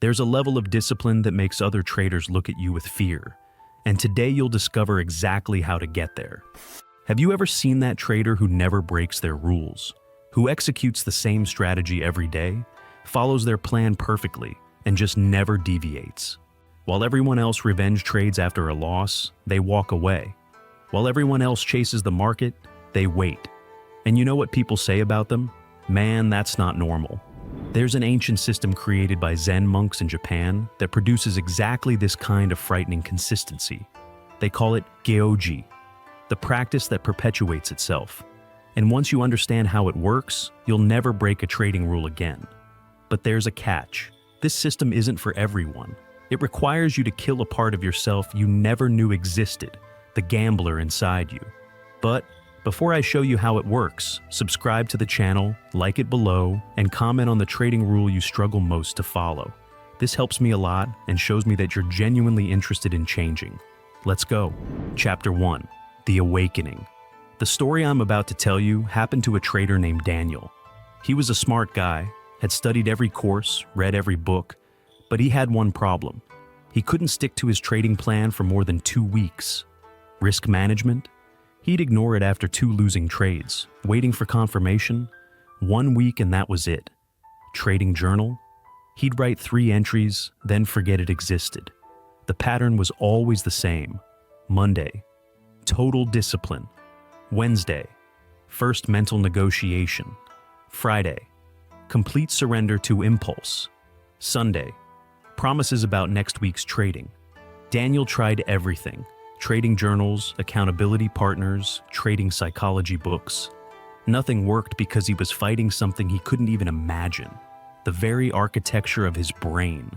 There's a level of discipline that makes other traders look at you with fear. And today you'll discover exactly how to get there. Have you ever seen that trader who never breaks their rules? Who executes the same strategy every day, follows their plan perfectly, and just never deviates? While everyone else revenge trades after a loss, they walk away. While everyone else chases the market, they wait. And you know what people say about them? Man, that's not normal. There's an ancient system created by Zen monks in Japan that produces exactly this kind of frightening consistency. They call it Gyoji, the practice that perpetuates itself. And once you understand how it works, you'll never break a trading rule again. But there's a catch. This system isn't for everyone. It requires you to kill a part of yourself you never knew existed, the gambler inside you. But before I show you how it works, subscribe to the channel, like it below, and comment on the trading rule you struggle most to follow. This helps me a lot and shows me that you're genuinely interested in changing. Let's go. Chapter 1. The Awakening. The story I'm about to tell you happened to a trader named Daniel. He was a smart guy, had studied every course, read every book, but he had one problem. He couldn't stick to his trading plan for more than 2 weeks. Risk management? He'd ignore it after 2 losing trades, waiting for confirmation. 1 week and that was it. Trading journal? He'd write 3 entries, then forget it existed. The pattern was always the same. Monday, total discipline. Wednesday, first mental negotiation. Friday, complete surrender to impulse. Sunday, promises about next week's trading. Daniel tried everything. Trading journals, accountability partners, trading psychology books. Nothing worked because he was fighting something he couldn't even imagine, the very architecture of his brain.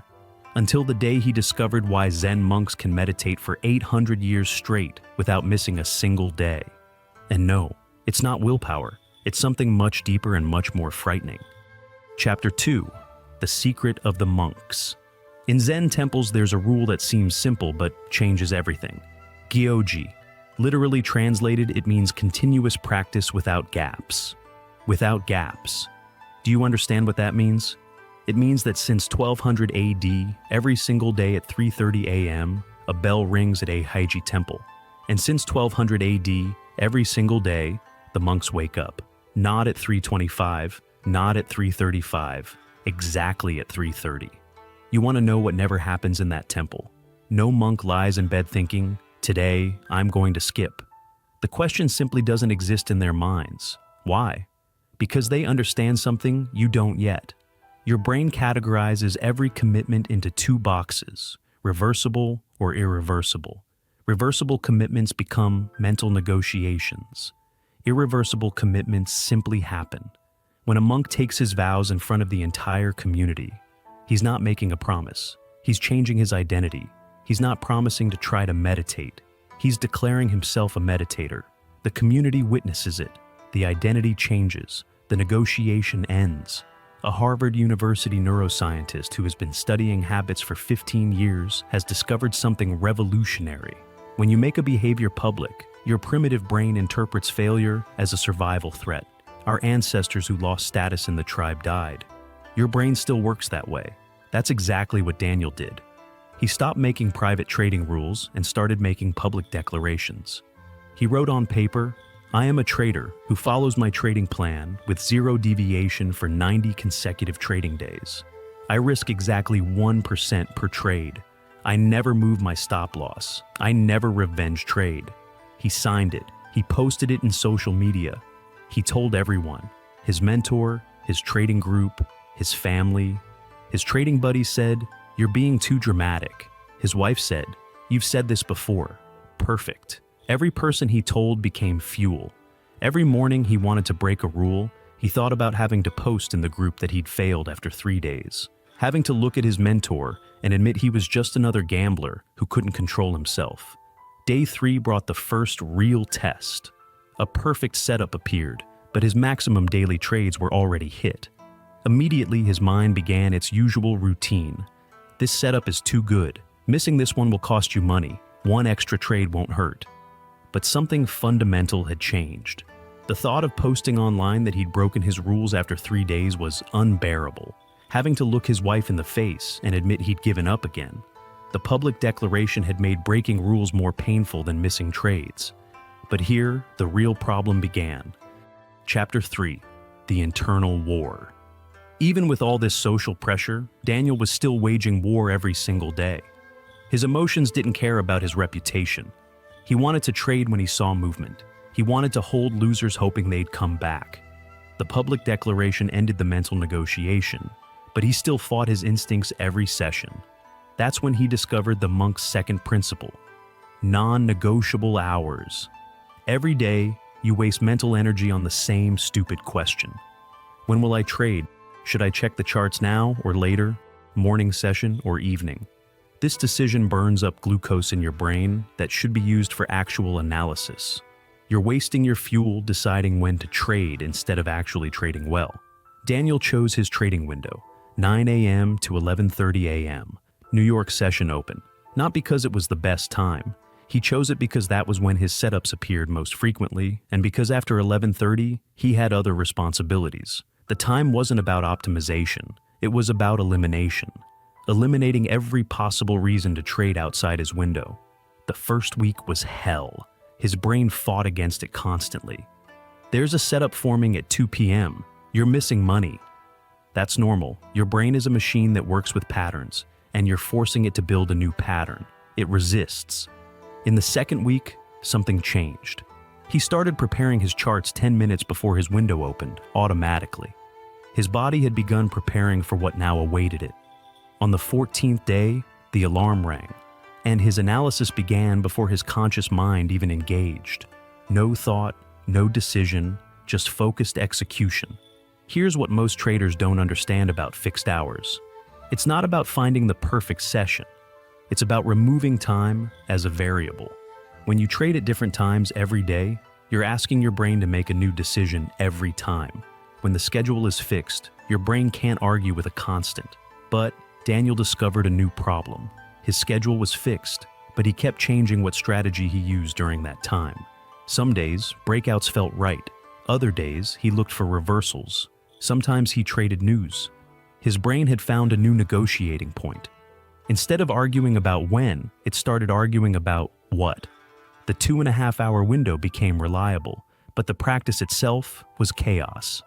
Until the day he discovered why Zen monks can meditate for 800 years straight without missing a single day. And no, it's not willpower. It's something much deeper and much more frightening. Chapter 2. The Secret of the Monks. In Zen temples, there's a rule that seems simple but changes everything. Gyoji. Literally translated, it means continuous practice without gaps. Without gaps. Do you understand what that means? It means that since 1200 AD, every single day at 3:30 a.m., a bell rings at a Heiji temple. And since 1200 AD, every single day, the monks wake up. Not at 3:25, not at 3:35, exactly at 3:30. You want to know what never happens in that temple? No monk lies in bed thinking, "Today, I'm going to skip." The question simply doesn't exist in their minds. Why? Because they understand something you don't yet. Your brain categorizes every commitment into 2 boxes, reversible or irreversible. Reversible commitments become mental negotiations. Irreversible commitments simply happen. When a monk takes his vows in front of the entire community, he's not making a promise. He's changing his identity. He's not promising to try to meditate. He's declaring himself a meditator. The community witnesses it. The identity changes. The negotiation ends. A Harvard University neuroscientist who has been studying habits for 15 years has discovered something revolutionary. When you make a behavior public, your primitive brain interprets failure as a survival threat. Our ancestors who lost status in the tribe died. Your brain still works that way. That's exactly what Daniel did. He stopped making private trading rules and started making public declarations. He wrote on paper, "I am a trader who follows my trading plan with 0 deviation for 90 consecutive trading days. I risk exactly 1% per trade. I never move my stop loss. I never revenge trade." He signed it. He posted it in social media. He told everyone, his mentor, his trading group, his family. His trading buddies said, "You're being too dramatic." His wife said, "You've said this before." Perfect. Every person he told became fuel. Every morning he wanted to break a rule, he thought about having to post in the group that he'd failed after 3 days. Having to look at his mentor and admit he was just another gambler who couldn't control himself. Day 3 brought the first real test. A perfect setup appeared, but his maximum daily trades were already hit. Immediately his mind began its usual routine. This setup is too good. Missing this one will cost you money. 1 extra trade won't hurt. But something fundamental had changed. The thought of posting online that he'd broken his rules after 3 days was unbearable. having to look his wife in the face and admit he'd given up again. The public declaration had made breaking rules more painful than missing trades. But here, the real problem began. Chapter 3: The Internal War. Even with all this social pressure, Daniel was still waging war every single day. His emotions didn't care about his reputation. He wanted to trade when he saw movement. He wanted to hold losers hoping they'd come back. The public declaration ended the mental negotiation, but he still fought his instincts every session. That's when he discovered the monk's second principle: non-negotiable hours. Every day, you waste mental energy on the same stupid question. When will I trade? Should I check the charts now or later? Morning session or evening? This decision burns up glucose in your brain that should be used for actual analysis. You're wasting your fuel deciding when to trade instead of actually trading well. Daniel chose his trading window, 9 a.m. to 11:30 a.m., New York session open, not because it was the best time. He chose it because that was when his setups appeared most frequently, and because after 11:30, he had other responsibilities. The time wasn't about optimization, it was about elimination. Eliminating every possible reason to trade outside his window. The first week was hell. His brain fought against it constantly. There's a setup forming at 2 p.m. You're missing money. That's normal. Your brain is a machine that works with patterns, and you're forcing it to build a new pattern. It resists. In the second week, something changed. He started preparing his charts 10 minutes before his window opened, automatically. His body had begun preparing for what now awaited it. On the 14th day, the alarm rang, and his analysis began before his conscious mind even engaged. No thought, no decision, just focused execution. Here's what most traders don't understand about fixed hours. It's not about finding the perfect session. It's about removing time as a variable. When you trade at different times every day, you're asking your brain to make a new decision every time. When the schedule is fixed, your brain can't argue with a constant. But Daniel discovered a new problem. His schedule was fixed, but he kept changing what strategy he used during that time. Some days, breakouts felt right. Other days, he looked for reversals. Sometimes he traded news. His brain had found a new negotiating point. Instead of arguing about when, it started arguing about what. The 2.5-hour window became reliable, but the practice itself was chaos.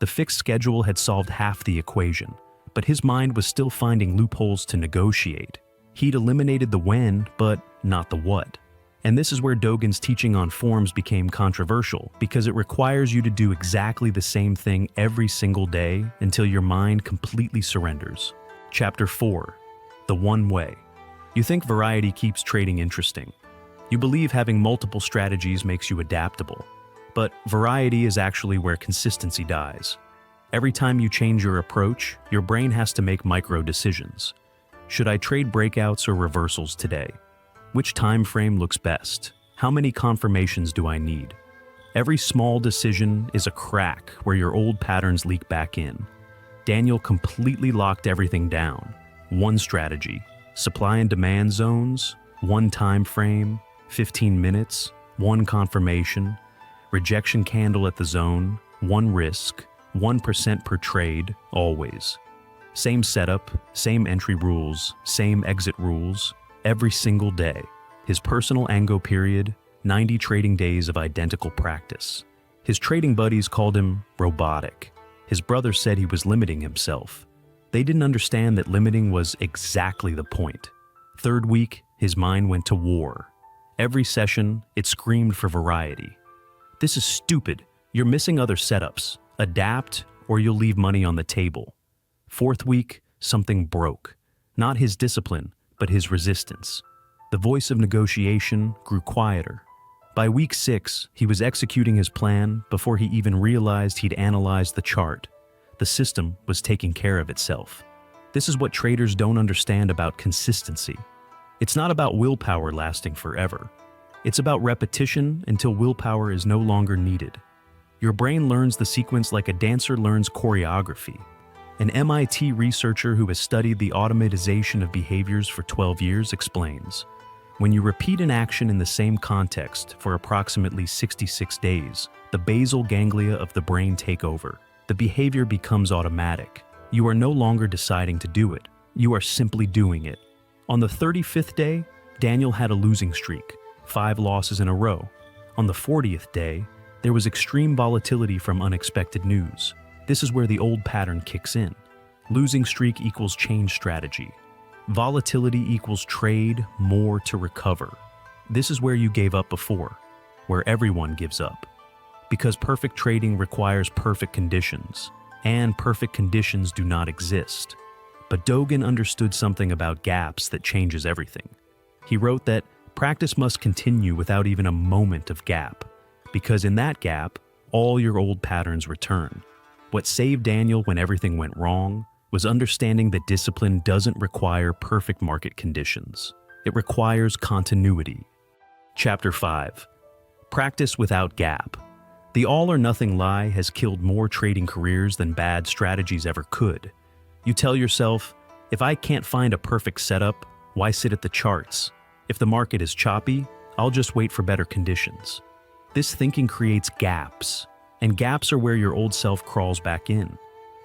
The fixed schedule had solved half the equation, but his mind was still finding loopholes to negotiate. He'd eliminated the when, but not the what. And this is where Dogen's teaching on forms became controversial, because it requires you to do exactly the same thing every single day until your mind completely surrenders. Chapter 4: The One Way. You think variety keeps trading interesting. You believe having multiple strategies makes you adaptable. But variety is actually where consistency dies. Every time you change your approach, your brain has to make micro decisions. Should I trade breakouts or reversals today? Which time frame looks best? How many confirmations do I need? Every small decision is a crack where your old patterns leak back in. Daniel completely locked everything down. One strategy, supply and demand zones, one time frame, 15 minutes, one confirmation, rejection candle at the zone, one risk, 1% per trade, always. Same setup, same entry rules, same exit rules, every single day. His personal Ango period, 90 trading days of identical practice. His trading buddies called him robotic. His brother said he was limiting himself. They didn't understand that limiting was exactly the point. Third week, his mind went to war. Every session, it screamed for variety. This is stupid. You're missing other setups. Adapt, or you'll leave money on the table. Fourth week, something broke. Not his discipline, but his resistance. The voice of negotiation grew quieter. By week 6, he was executing his plan before he even realized he'd analyzed the chart. The system was taking care of itself. This is what traders don't understand about consistency. It's not about willpower lasting forever. It's about repetition until willpower is no longer needed. Your brain learns the sequence like a dancer learns choreography. An MIT researcher who has studied the automatization of behaviors for 12 years explains, when you repeat an action in the same context for approximately 66 days, the basal ganglia of the brain take over. The behavior becomes automatic. You are no longer deciding to do it. You are simply doing it. On the 35th day, Daniel had a losing streak, 5 losses in a row. On the 40th day, there was extreme volatility from unexpected news. This is where the old pattern kicks in. Losing streak equals change strategy. Volatility equals trade more to recover. This is where you gave up before, where everyone gives up. Because perfect trading requires perfect conditions, and perfect conditions do not exist. But Dogen understood something about gaps that changes everything. He wrote that practice must continue without even a moment of gap, because in that gap, all your old patterns return. What saved Daniel when everything went wrong was understanding that discipline doesn't require perfect market conditions. It requires continuity. Chapter 5. Practice without gap. The all-or-nothing lie has killed more trading careers than bad strategies ever could. You tell yourself, if I can't find a perfect setup, why sit at the charts? If the market is choppy, I'll just wait for better conditions. This thinking creates gaps, and gaps are where your old self crawls back in.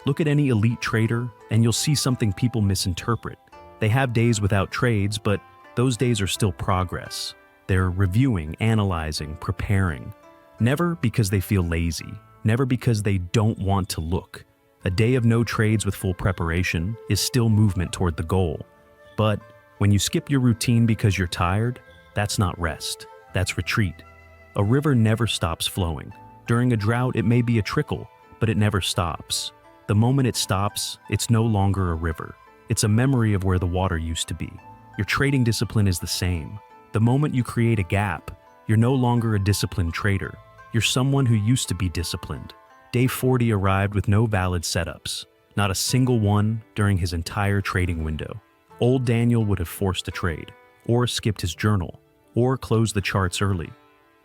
Look at any elite trader, and you'll see something people misinterpret. They have days without trades, but those days are still progress. They're reviewing, analyzing, preparing. Never because they feel lazy, never because they don't want to look. A day of no trades with full preparation is still movement toward the goal. But when you skip your routine because you're tired, that's not rest, that's retreat. A river never stops flowing. During a drought, it may be a trickle, but it never stops. The moment it stops, it's no longer a river. It's a memory of where the water used to be. Your trading discipline is the same. The moment you create a gap, you're no longer a disciplined trader. You're someone who used to be disciplined. Day 40 arrived with no valid setups, not a single one during his entire trading window. Old Daniel would have forced a trade, or skipped his journal, or closed the charts early.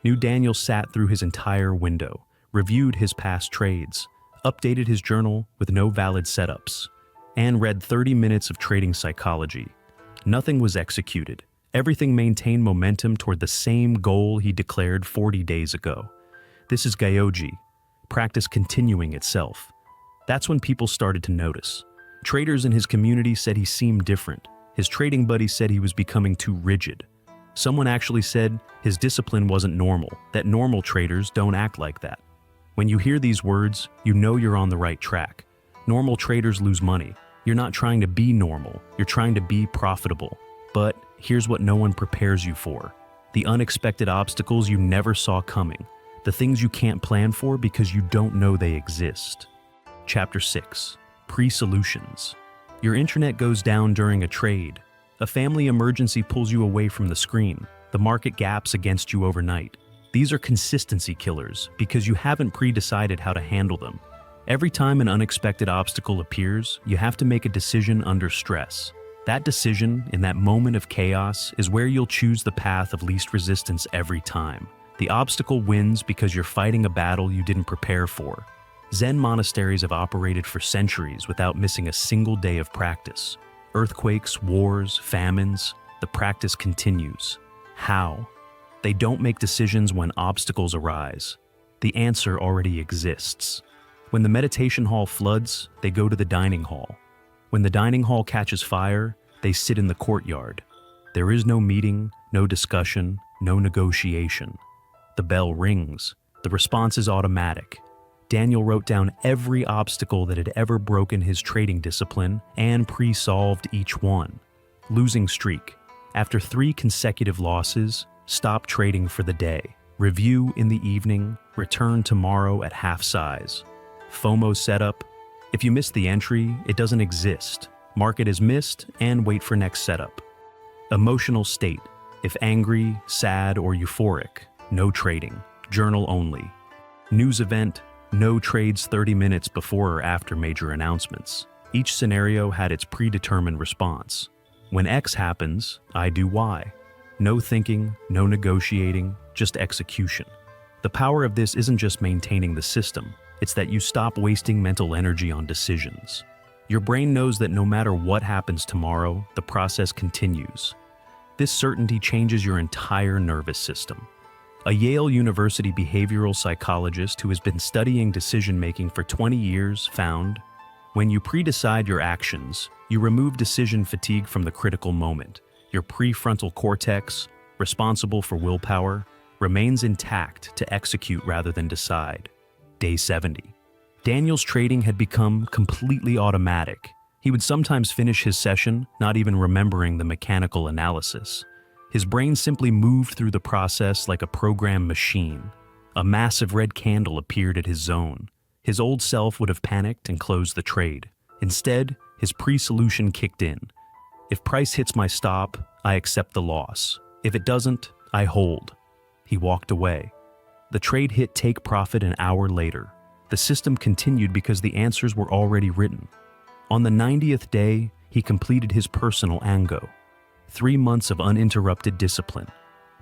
New Daniel sat through his entire window, reviewed his past trades, updated his journal with no valid setups, and read 30 minutes of trading psychology. Nothing was executed. Everything maintained momentum toward the same goal he declared 40 days ago. This is Gyoji, practice continuing itself. That's when people started to notice. Traders in his community said he seemed different. His trading buddies said he was becoming too rigid. Someone actually said his discipline wasn't normal, that normal traders don't act like that. When you hear these words, you know you're on the right track. Normal traders lose money. You're not trying to be normal, you're trying to be profitable. But here's what no one prepares you for: the unexpected obstacles you never saw coming. The things you can't plan for because you don't know they exist. Chapter 6. Pre-solutions. Your internet goes down during a trade. A family emergency pulls you away from the screen. The market gaps against you overnight. These are consistency killers because you haven't pre-decided how to handle them. Every time an unexpected obstacle appears, you have to make a decision under stress. That decision, in that moment of chaos, is where you'll choose the path of least resistance every time. The obstacle wins because you're fighting a battle you didn't prepare for. Zen monasteries have operated for centuries without missing a single day of practice. Earthquakes, wars, famines, the practice continues. How? They don't make decisions when obstacles arise. The answer already exists. When the meditation hall floods, they go to the dining hall. When the dining hall catches fire, they sit in the courtyard. There is no meeting, no discussion, no negotiation. The bell rings. The response is automatic. Daniel wrote down every obstacle that had ever broken his trading discipline and pre-solved each one. Losing streak. After 3 consecutive losses, stop trading for the day. Review in the evening, return tomorrow at half size. FOMO setup. If you miss the entry, it doesn't exist. Mark it as missed and wait for next setup. Emotional state. If angry, sad, or euphoric, no trading. Journal only. News event. No trades 30 minutes before or after major announcements. Each scenario had its predetermined response. When X happens, I do Y. No thinking, no negotiating, just execution. The power of this isn't just maintaining the system, it's that you stop wasting mental energy on decisions. Your brain knows that no matter what happens tomorrow, the process continues. This certainty changes your entire nervous system. A Yale University behavioral psychologist who has been studying decision-making for 20 years found When you pre-decide your actions, you remove decision fatigue from the critical moment. Your prefrontal cortex, responsible for willpower, remains intact to execute rather than decide. Day 70. Daniel's trading had become completely automatic. He would sometimes finish his session, not even remembering the mechanical analysis. His brain simply moved through the process like a programmed machine. A massive red candle appeared at his zone. His old self would have panicked and closed the trade. Instead, his pre-solution kicked in. If price hits my stop, I accept the loss. If it doesn't, I hold. He walked away. The trade hit take profit an hour later. The system continued because the answers were already written. On the 90th day, he completed his personal Ango. 3 months of uninterrupted discipline.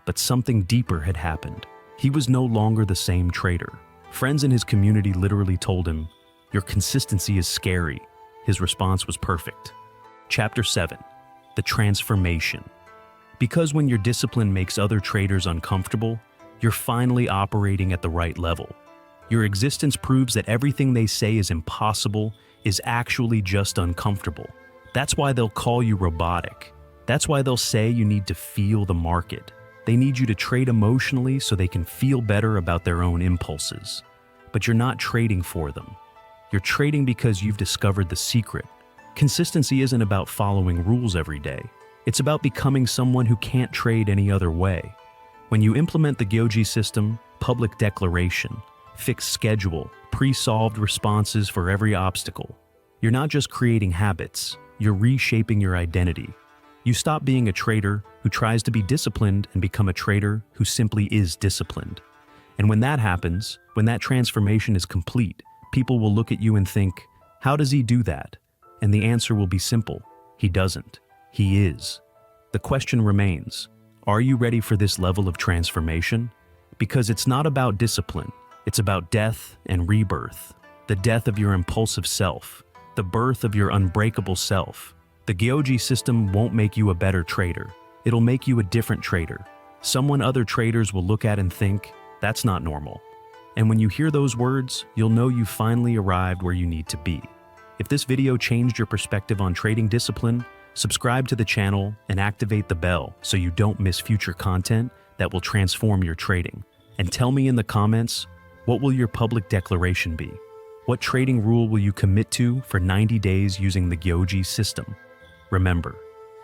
But something deeper had happened. He was no longer the same trader. Friends in his community literally told him, "Your consistency is scary." His response was perfect. Chapter 7. The Transformation. Because when your discipline makes other traders uncomfortable, you're finally operating at the right level. Your existence proves that everything they say is impossible is actually just uncomfortable. That's why they'll call you robotic. That's why they'll say you need to feel the market. They need you to trade emotionally so they can feel better about their own impulses. But you're not trading for them. You're trading because you've discovered the secret. Consistency isn't about following rules every day. It's about becoming someone who can't trade any other way. When you implement the Gyoji System, public declaration, fixed schedule, pre-solved responses for every obstacle, you're not just creating habits, you're reshaping your identity. You stop being a trader who tries to be disciplined and become a trader who simply is disciplined. And when that happens, when that transformation is complete, people will look at you and think, "How does he do that?" And the answer will be simple. He doesn't. He is. The question remains, are you ready for this level of transformation? Because it's not about discipline. It's about death and rebirth. The death of your impulsive self. The birth of your unbreakable self. The Gyoji System won't make you a better trader. It'll make you a different trader. Someone other traders will look at and think, "That's not normal." And when you hear those words, you'll know you finally arrived where you need to be. If this video changed your perspective on trading discipline, subscribe to the channel and activate the bell so you don't miss future content that will transform your trading. And tell me in the comments, what will your public declaration be? What trading rule will you commit to for 90 days using the Gyoji System? Remember,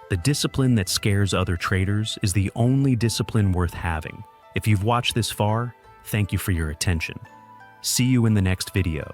the discipline that scares other traders is the only discipline worth having. If you've watched this far, thank you for your attention. See you in the next video.